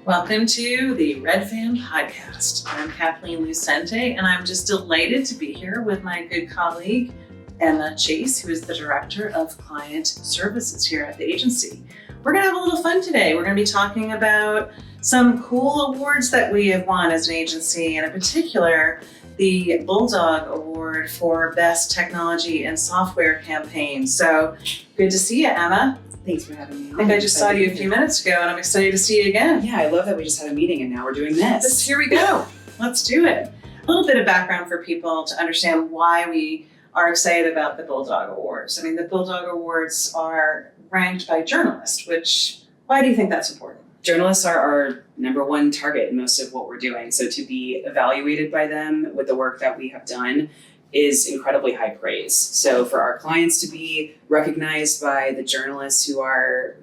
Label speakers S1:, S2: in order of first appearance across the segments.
S1: Welcome to the Red Fan Podcast. I'm Kathleen Lucente, and I'm just delighted to be here with my good colleague, Emma Chase, who is the Director of Client Services here at the agency. We're going to have a little fun today. We're going to be talking about some cool awards that we have won as an agency, and in particular, the Bulldog Award for Best Technology and Software Campaign. So good to see you, Emma.
S2: Thanks for having me.
S1: I think I just saw you a few minutes ago, and I'm excited to see you again.
S2: Yeah, I love that we just had a meeting and now we're doing this.
S1: Here we go. Let's do it. A little bit of background for people to understand why we are excited about the Bulldog Awards. I mean, the Bulldog Awards are ranked by journalists, why do you think that's important?
S2: Journalists are our number one target in most of what we're doing. So to be evaluated by them with the work that we have done is incredibly high praise. So for our clients to be recognized by the journalists who are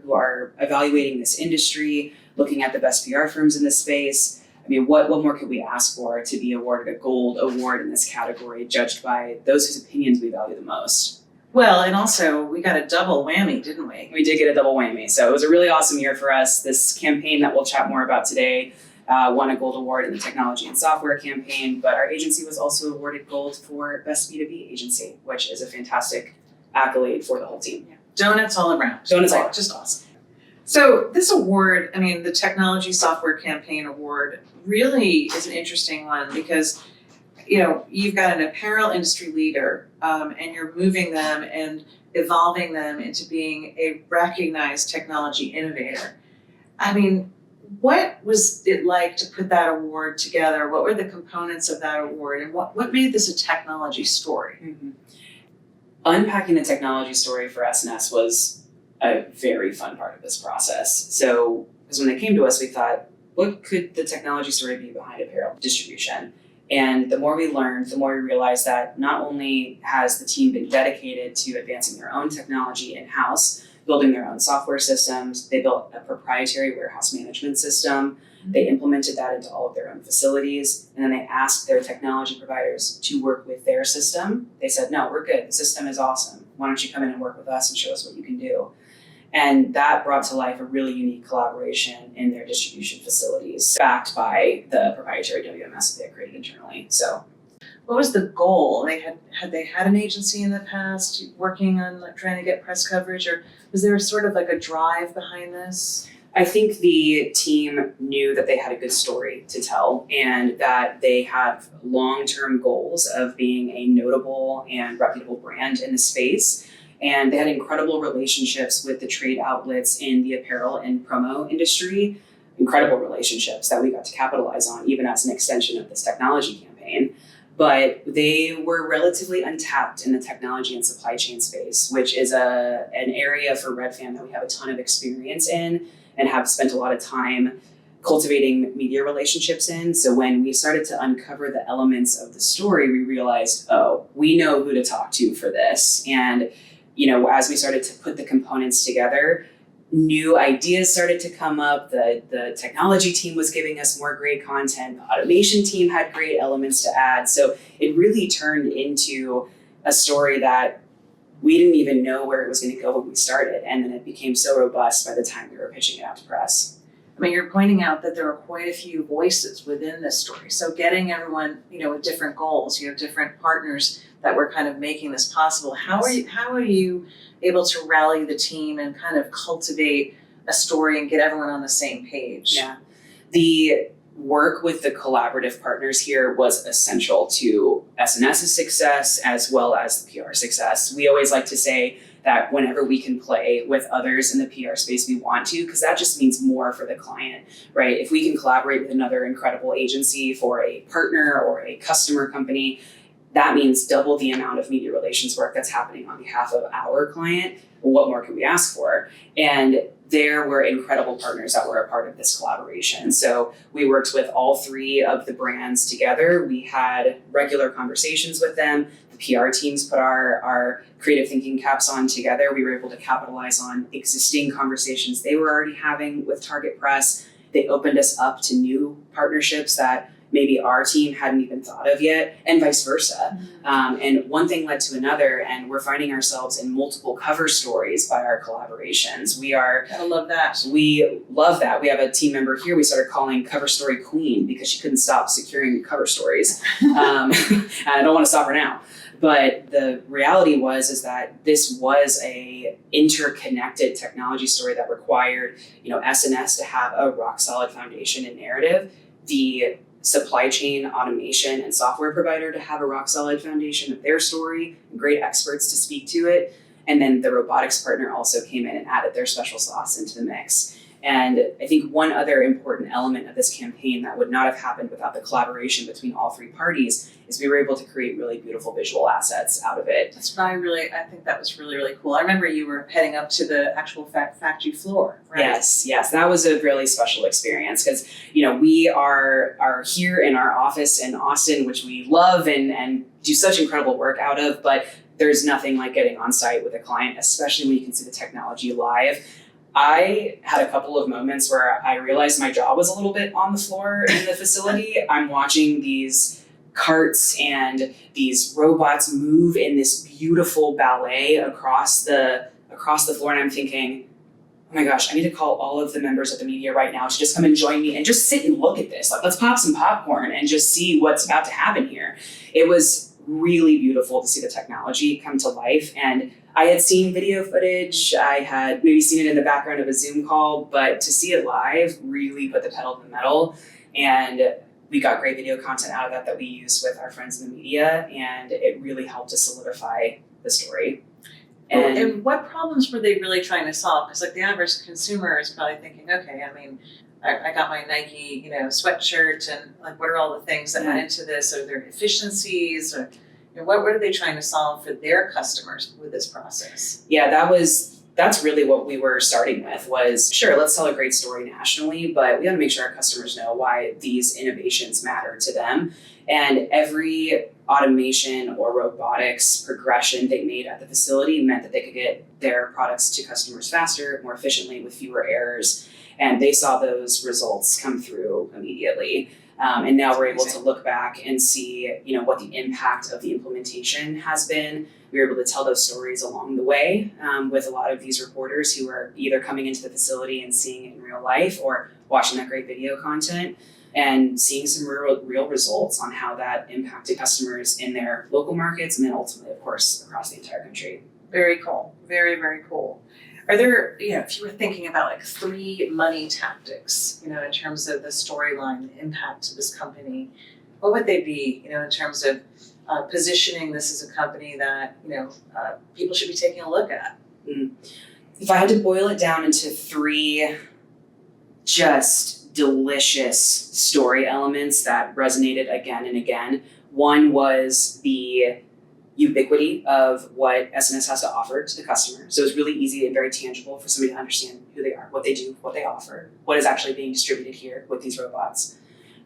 S2: evaluating this industry, looking at the best PR firms in this space, I mean, what more could we ask for to be awarded a gold award in this category, judged by those whose opinions we value the most?
S1: Well, and also we got a double whammy, didn't we?
S2: We did get a double whammy. So it was a really awesome year for us. This campaign that we'll chat more about today won a gold award in the technology and software campaign, but our agency was also awarded gold for Best B2B Agency, which is a fantastic accolade for the whole team.
S1: Yeah. Donuts all around.
S2: Donuts all around.
S1: Just awesome. So this award, the Technology Software Campaign Award really is an interesting one because, you've got an apparel industry leader and you're moving them and evolving them into being a recognized technology innovator. I mean, what was it like to put that award together? What were the components of that award, and what made this a technology story?
S2: Mm-hmm. Unpacking the technology story for S&S was a very fun part of this process. So, because when they came to us, we thought, what could the technology story be behind apparel distribution? And the more we learned, the more we realized that not only has the team been dedicated to advancing their own technology in-house, building their own software systems. They built a proprietary warehouse management system. They implemented that into all of their own facilities. And then they asked their technology providers to work with their system. They said, no, we're good. The system is awesome. Why don't you come in and work with us and show us what you can do? And that brought to life a really unique collaboration in their distribution facilities, backed by the proprietary WMS that they had created internally. So,
S1: what was the goal? Had they had an agency in the past working on trying to get press coverage, or was there sort of like a drive behind this?
S2: I think the team knew that they had a good story to tell and that they have long-term goals of being a notable and reputable brand in the space. And they had incredible relationships with the trade outlets in the apparel and promo industry, incredible relationships that we got to capitalize on even as an extension of this technology campaign. But they were relatively untapped in the technology and supply chain space, which is an area for Redfan that we have a ton of experience in and have spent a lot of time cultivating media relationships in. So when we started to uncover the elements of the story, we realized, we know who to talk to for this. And, as we started to put the components together, new ideas started to come up. The technology team was giving us more great content. The automation team had great elements to add. So it really turned into a story that we didn't even know where it was going to go when we started. And then it became so robust by the time we were pitching it out to press.
S1: You're pointing out that there are quite a few voices within this story. So getting everyone, with different goals, different partners that were kind of making this possible. How are you able to rally the team and kind of cultivate a story and get everyone on the same page?
S2: Yeah. The work with the collaborative partners here was essential to S&S's success as well as the PR success. We always like to say that whenever we can play with others in the PR space, we want to, because that just means more for the client, right? If we can collaborate with another incredible agency for a partner or a customer company, that means double the amount of media relations work that's happening on behalf of our client. What more can we ask for? And there were incredible partners that were a part of this collaboration. So we worked with all three of the brands together. We had regular conversations with them. The PR teams put our creative thinking caps on together. We were able to capitalize on existing conversations they were already having with Target Press. They opened us up to new partnerships that maybe our team hadn't even thought of yet, and vice versa. And one thing led to another, and we're finding ourselves in multiple cover stories by our collaborations.
S1: I love that.
S2: We love that. We have a team member here we started calling Cover Story Queen because she couldn't stop securing cover stories. And I don't want to stop her now. But the reality is that this was a interconnected technology story that required, SNS to have a rock solid foundation and narrative, the supply chain automation and software provider to have a rock solid foundation of their story, and great experts to speak to it. And then the robotics partner also came in and added their special sauce into the mix. And I think one other important element of this campaign that would not have happened without the collaboration between all three parties is we were able to create really beautiful visual assets out of it.
S1: That's what I think that was really, really cool. I remember you were heading up to the actual factory floor, right?
S2: Yes. That was a really special experience because, we are here in our office in Austin, which we love and do such incredible work out of, but there's nothing like getting on site with a client, especially when you can see the technology live. I had a couple of moments where I realized my jaw was a little bit on the floor in the facility. I'm watching these carts and these robots move in this beautiful ballet across the floor, and I'm thinking, oh my gosh, I need to call all of the members of the media right now to just come and join me and just sit and look at this. Like, let's pop some popcorn and just see what's about to happen here. It was really beautiful to see the technology come to life, and I had seen video footage, I had maybe seen it in the background of a Zoom call, but to see it live really put the pedal to the metal. And we got great video content out of that we used with our friends in the media, and it really helped to solidify the story.
S1: And what problems were they really trying to solve? Because the average consumer is probably thinking, okay, I got my Nike, sweatshirt, and what are all the things that went into this? Are there efficiencies, or what are they trying to solve for their customers with this process?
S2: Yeah, that's really what we were starting with was, sure, let's tell a great story nationally, but we got to make sure our customers know why these innovations matter to them. And every automation or robotics progression they made at the facility meant that they could get their products to customers faster, more efficiently, with fewer errors. And they saw those results come through immediately. And now we're able to look back and see, what the impact of the implementation has been. We were able to tell those stories along the way with a lot of these reporters who are either coming into the facility and seeing it in real life or watching that great video content and seeing some real results on how that impacted customers in their local markets and then ultimately, of course, across the entire country.
S1: Very cool. Very, very cool. Are there, if you were thinking about 3 money tactics, in terms of the storyline, the impact to this company, what would they be, in terms of positioning this as a company that, people should be taking a look at?
S2: If I had to boil it down into 3 just delicious story elements that resonated again and again, one was the ubiquity of what SNS has to offer to the customer. So it's really easy and very tangible for somebody to understand who they are, what they do, what they offer, what is actually being distributed here with these robots.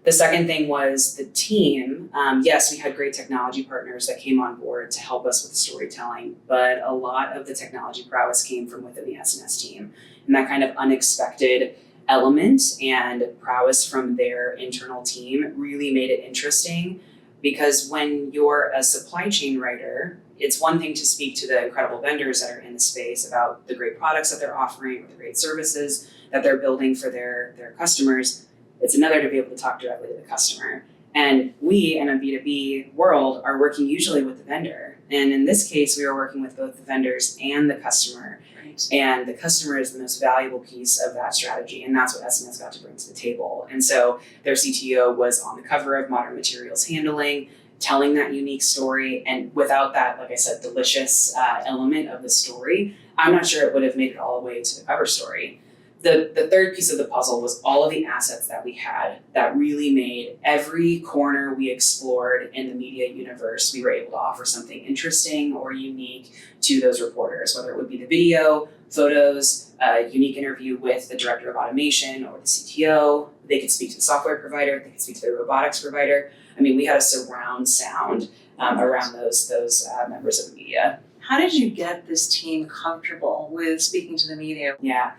S2: The second thing was the team. Yes, we had great technology partners that came on board to help us with the storytelling, but a lot of the technology prowess came from within the SNS team. And that kind of unexpected element and prowess from their internal team really made it interesting. Because when you're a supply chain writer, it's one thing to speak to the incredible vendors that are in the space about the great products that they're offering or the great services that they're building for their customers. It's another to be able to talk directly to the customer. And we, in a B2B world, are working usually with the vendor. And in this case, we were working with both the vendors and the customer. Right. And the customer is the most valuable piece of that strategy. And that's what SNS got to bring to the table. And so their CTO was on the cover of Modern Materials Handling, telling that unique story. And without that, like I said, delicious element of the story, I'm not sure it would have made it all the way to the cover story. The third piece of the puzzle was all of the assets that we had that really made every corner we explored in the media universe, we were able to offer something interesting or unique to those reporters, whether it would be the video, photos, a unique interview with the director of automation or the CTO. They could speak to the software provider, they could speak to the robotics provider. We had a surround sound around those members of the media.
S1: How did you get this team comfortable with speaking to the media?
S2: Yeah.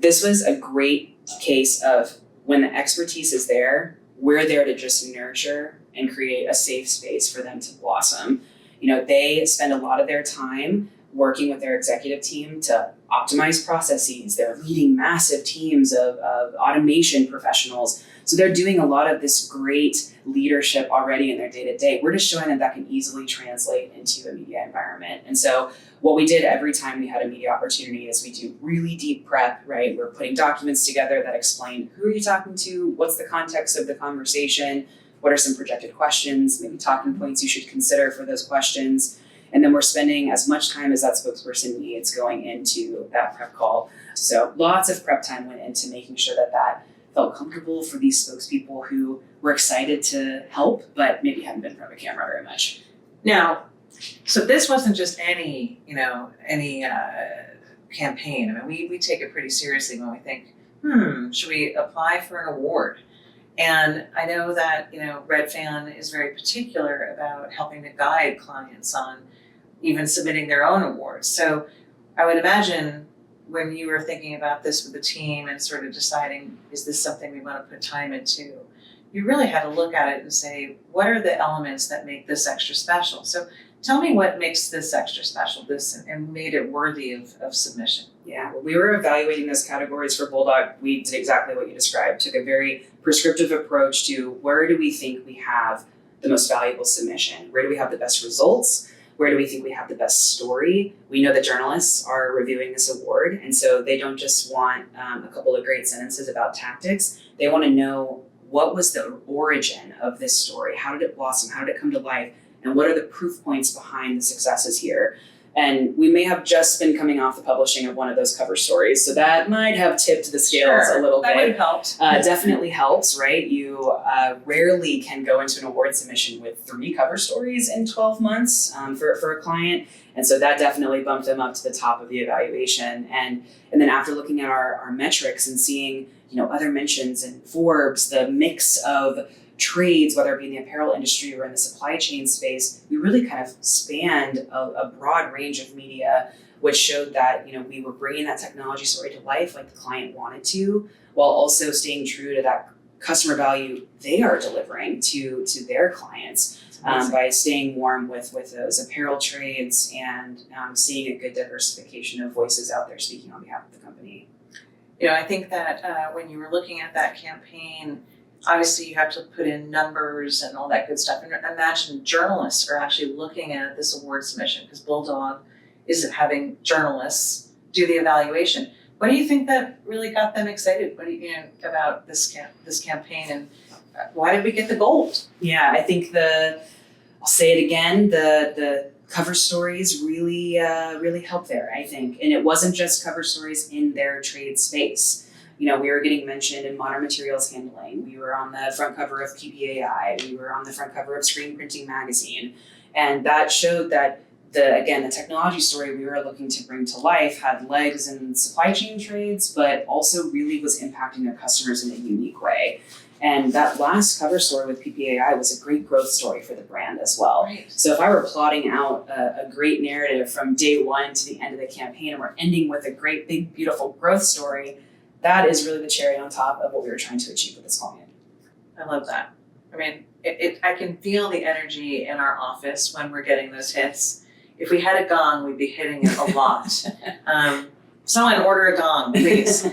S2: This was a great case of when the expertise is there, we're there to just nurture and create a safe space for them to blossom. You know, they spend a lot of their time working with their executive team to optimize processes. They're leading massive teams of automation professionals. So they're doing a lot of this great leadership already in their day-to-day. We're just showing them that can easily translate into a media environment. And so what we did every time we had a media opportunity is we do really deep prep, right? We're putting documents together that explain who are you talking to, what's the context of the conversation, what are some projected questions, maybe talking points you should consider for those questions. And then we're spending as much time as that spokesperson needs going into that prep call. So lots of prep time went into making sure that that felt comfortable for these spokespeople who were excited to help, but maybe hadn't been in front of a camera very much.
S1: Now, so this wasn't just any campaign. I mean, we take it pretty seriously when we think, should we apply for an award? And I know that, Red Fan is very particular about helping to guide clients on even submitting their own awards. So I would imagine when you were thinking about this with the team and sort of deciding, is this something we want to put time into? You really had to look at it and say, what are the elements that make this extra special? So tell me what makes this extra special, and made it worthy of submission.
S2: Yeah, when we were evaluating those categories for Bulldog, we did exactly what you described, took a very prescriptive approach to where do we think we have the most valuable submission? Where do we have the best results? Where do we think we have the best story? We know that journalists are reviewing this award, and so they don't just want a couple of great sentences about tactics. They want to know what was the origin of this story? How did it blossom? How did it come to life? And what are the proof points behind the successes here? And we may have just been coming off the publishing of one of those cover stories, so that might have tipped the scales a little bit.
S1: That would have helped.
S2: Definitely helps, right? You rarely can go into an award submission with 3 cover stories in 12 months for a client. And so that definitely bumped them up to the top of the evaluation. And then after looking at our metrics and seeing, other mentions in Forbes, the mix of trades, whether it be in the apparel industry or in the supply chain space, we really kind of spanned a broad range of media, which showed that, we were bringing that technology story to life like the client wanted to, while also staying true to that customer value they are delivering to their clients by staying warm with those apparel trades and seeing a good diversification of voices out there speaking on behalf of the company.
S1: I think that when you were looking at that campaign, obviously you have to put in numbers and all that good stuff. And imagine journalists are actually looking at this award submission, because Bulldog is having journalists do the evaluation. What do you think that really got them excited? What do you about this campaign, and why did we get the gold?
S2: Yeah, I think I'll say it again, the cover stories really helped there, I think. And it wasn't just cover stories in their trade space. We were getting mentioned in modern materials handling. We were on the front cover of PPAI. We were on the front cover of Screen Printing Magazine. And that showed that the technology story we were looking to bring to life had legs in supply chain trades, but also really was impacting their customers in a unique way. And that last cover story with PPAI was a great growth story for the brand as well.
S1: Right.
S2: So if I were plotting out a great narrative from day one to the end of the campaign, and we're ending with a great, big, beautiful growth story, that is really the cherry on top of what we were trying to achieve with this client.
S1: I love that. I mean, I can feel the energy in our office when we're getting those hits. If we had a gong, we'd be hitting it a lot. Someone order a gong, please.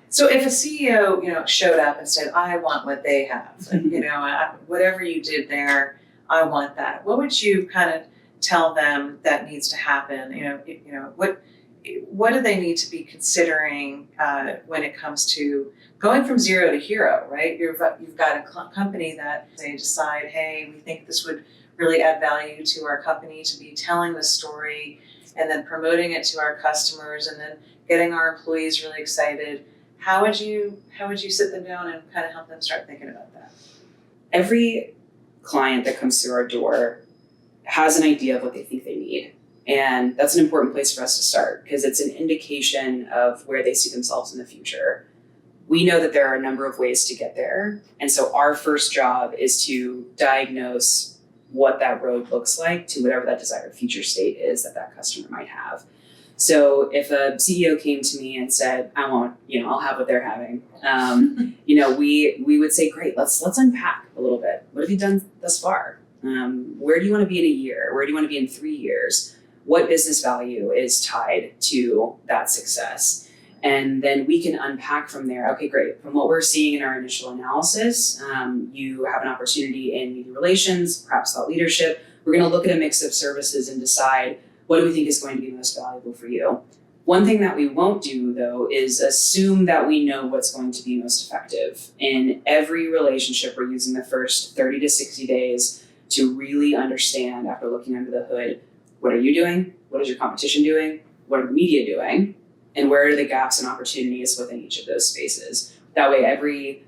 S1: So if a CEO, showed up and said, "I want what they have," whatever you did there, I want that. What would you kind of tell them that needs to happen? What do they need to be considering when it comes to going from zero to hero, right? You've got a company that they decide, hey, we think this would really add value to our company to be telling the story and then promoting it to our customers and then getting our employees really excited. How would you sit them down and kind of help them start thinking about that?
S2: Every client that comes through our door has an idea of what they think they need. And that's an important place for us to start, because it's an indication of where they see themselves in the future. We know that there are a number of ways to get there. And so our first job is to diagnose what that road looks like to whatever that desired future state is that customer might have. So if a CEO came to me and said, I want, I'll have what they're having, we would say, great, let's unpack a little bit. What have you done thus far? Where do you want to be in a year? Where do you want to be in 3 years? What business value is tied to that success? And then we can unpack from there. Okay, great. From what we're seeing in our initial analysis, you have an opportunity in media relations, perhaps thought leadership. We're going to look at a mix of services and decide what do we think is going to be most valuable for you. One thing that we won't do, though, is assume that we know what's going to be most effective. In every relationship, we're using the first 30 to 60 days to really understand, after looking under the hood, what are you doing? What is your competition doing? What are the media doing? And where are the gaps and opportunities within each of those spaces? That way, every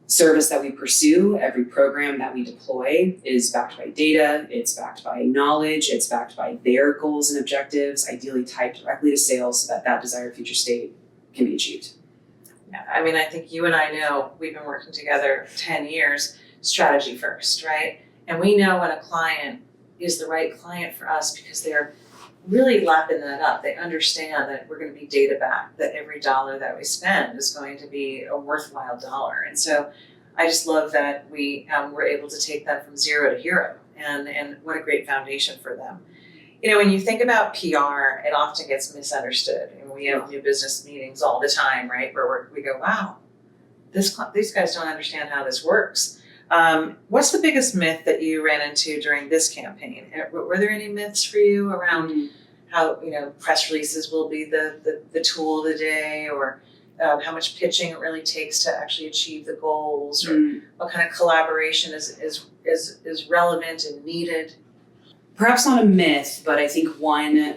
S2: service that we pursue, every program that we deploy is backed by data, it's backed by knowledge, it's backed by their goals and objectives, ideally tied directly to sales so that that desired future state can be achieved.
S1: Yeah, I mean, I think you and I know we've been working together 10 years, strategy first, right? And we know when a client is the right client for us because they're really lapping that up. They understand that we're going to be data backed, that every dollar that we spend is going to be a worthwhile dollar. And so I just love that we were able to take them from zero to hero, and what a great foundation for them. When you think about PR, it often gets misunderstood. And we have new business meetings all the time, right? Where we go, wow, these guys don't understand how this works. What's the biggest myth that you ran into during this campaign? Were there any myths for you around how press releases will be the tool of the day, or how much pitching it really takes to actually achieve the goals, or what kind of collaboration is relevant and needed?
S2: Perhaps not a myth, but I think one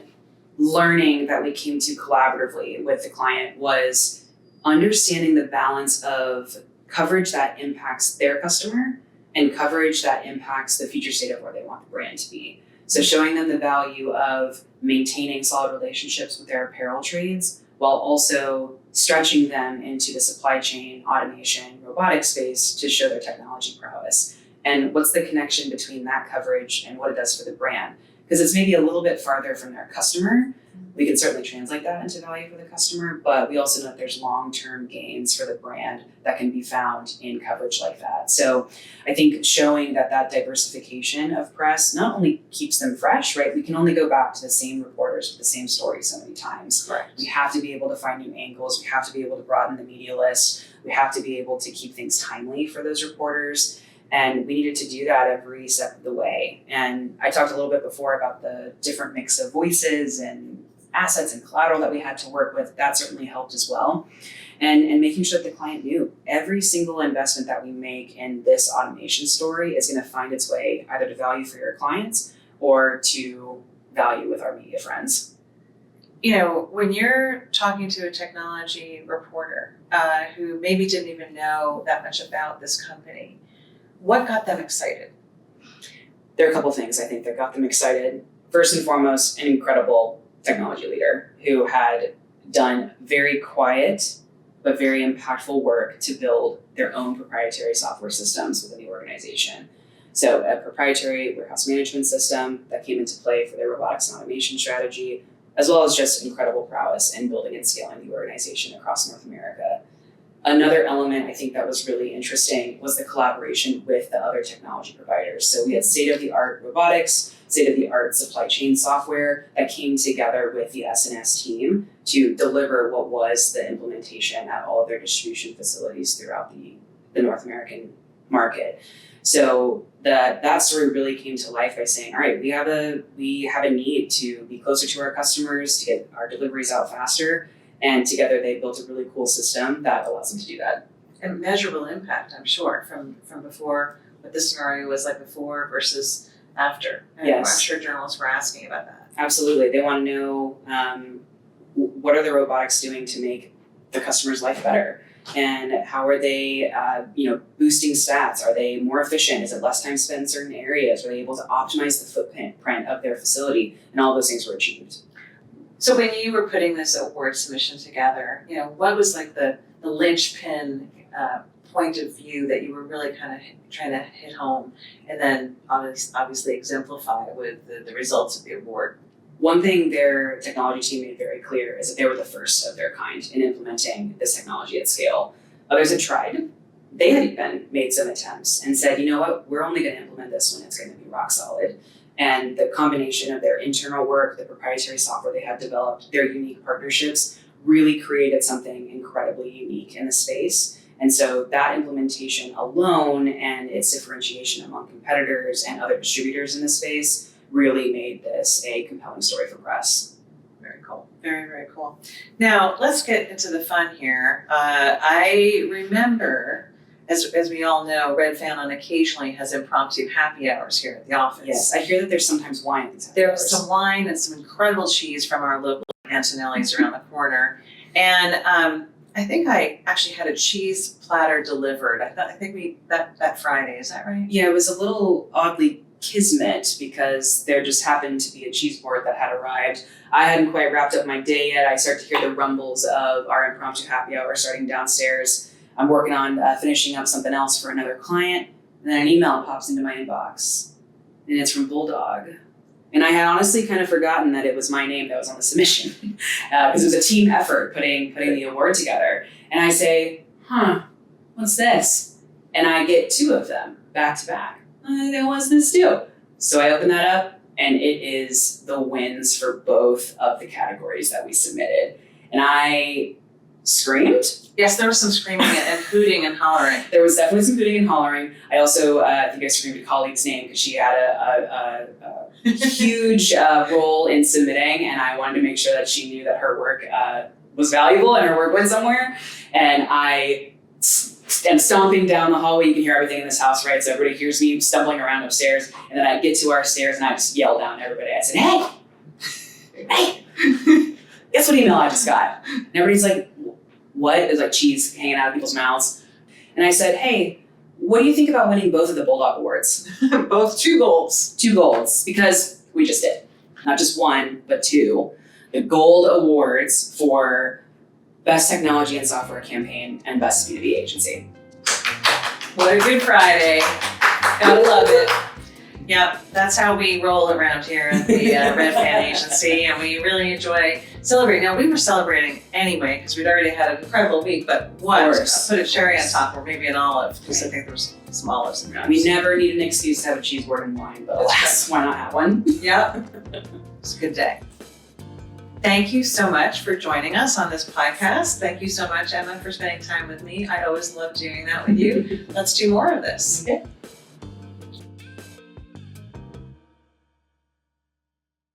S2: learning that we came to collaboratively with the client was understanding the balance of coverage that impacts their customer and coverage that impacts the future state of where they want the brand to be. So showing them the value of maintaining solid relationships with their apparel trades while also stretching them into the supply chain, automation, robotics space to show their technology prowess. And what's the connection between that coverage and what it does for the brand? Because it's maybe a little bit farther from their customer. We can certainly translate that into value for the customer, but we also know that there's long-term gains for the brand that can be found in coverage like that. So I think showing that diversification of press not only keeps them fresh, right? We can only go back to the same reporters with the same story so many times.
S1: Correct. We
S2: have to be able to find new angles. We have to be able to broaden the media list. We have to be able to keep things timely for those reporters. And we needed to do that every step of the way. And I talked a little bit before about the different mix of voices and assets and collateral that we had to work with. That certainly helped as well. And making sure that the client knew every single investment that we make in this automation story is going to find its way either to value for your clients or to value with our media friends.
S1: When you're talking to a technology reporter who maybe didn't even know that much about this company, what got them excited?
S2: There are a couple things I think that got them excited. First and foremost, an incredible technology leader who had done very quiet but very impactful work to build their own proprietary software systems within the organization. So a proprietary warehouse management system that came into play for their robotics and automation strategy, as well as just incredible prowess in building and scaling the organization across North America. Another element I think that was really interesting was the collaboration with the other technology providers. So we had state-of-the-art robotics, state-of-the-art supply chain software that came together with the S&S team to deliver what was the implementation at all of their distribution facilities throughout the North American market. So that story really came to life by saying, all right, we have a need to be closer to our customers, to get our deliveries out faster. And together they built a really cool system that allows them to do that.
S1: And measurable impact, I'm sure, from before, what this scenario was like before versus after. And
S2: yes.
S1: I'm sure journalists were asking about that.
S2: Absolutely. They want to know what are the robotics doing to make the customer's life better? And how are they boosting stats? Are they more efficient? Is it less time spent in certain areas? Are they able to optimize the footprint of their facility? And all those things were achieved.
S1: So when you were putting this award submission together, what was like the linchpin point of view that you were really kind of trying to hit home and then obviously exemplify with the results of the award?
S2: One thing their technology team made very clear is that they were the first of their kind in implementing this technology at scale. Others had tried. They had even made some attempts and said, you know what, we're only going to implement this when it's going to be rock solid. And the combination of their internal work, the proprietary software they had developed, their unique partnerships really created something incredibly unique in the space. And so that implementation alone and its differentiation among competitors and other distributors in the space really made this a compelling story for press.
S1: Very cool. Very, very cool. Now, let's get into the fun here. I remember, as we all know, Red Fan on occasionally has impromptu happy hours here at the office.
S2: Yes, I hear that there's sometimes wine at these happy
S1: There's
S2: hours.
S1: some wine and some incredible cheese from our local Antonelli's around the corner. And I think I actually had a cheese platter delivered. I think that Friday, is that right?
S2: Yeah, it was a little oddly kismet because there just happened to be a cheese board that had arrived. I hadn't quite wrapped up my day yet. I start to hear the rumbles of our impromptu happy hour starting downstairs. I'm working on finishing up something else for another client, and then an email pops into my inbox, and it's from Bulldog. And I had honestly kind of forgotten that it was my name that was on the submission because it was a team effort putting the award together. And I say, what's this? And I get 2 of them back to back. What's this too? So I open that up, and it is the wins for both of the categories that we submitted. And I screamed.
S1: Yes, there was some screaming and hooting and hollering.
S2: There was definitely some hooting and hollering. I also think I screamed a colleague's name because she had a huge role in submitting, and I wanted to make sure that she knew that her work was valuable and her work went somewhere. And I am stomping down the hallway. You can hear everything in this house, right? So everybody hears me stumbling around upstairs, and then I get to our stairs and I just yell down at everybody. I said, hey, guess what email I just got? And everybody's like, what? There's like cheese hanging out of people's mouths. And I said, hey, what do you think about winning both of the Bulldog Awards?
S1: Both 2 golds.
S2: 2 golds, because we just did. Not just 1, but 2. The gold awards for Best Technology and Software Campaign and Best B2B Agency.
S1: What a good Friday. Gotta love it. Yep, that's how we roll around here at the Red Fan Agency, and we really enjoy celebrating. Now, we were celebrating anyway because we'd already had an incredible week, but what? Put a cherry on top, or maybe an olive, because I think there was some olives in there.
S2: We never need an excuse to have a cheese board and wine, but alas, why not have one?
S1: Yep, it's a good day. Thank you so much for joining us on this podcast. Thank you so much, Emma, for spending time with me. I always love doing that with you. Let's do more of this.
S2: Okay.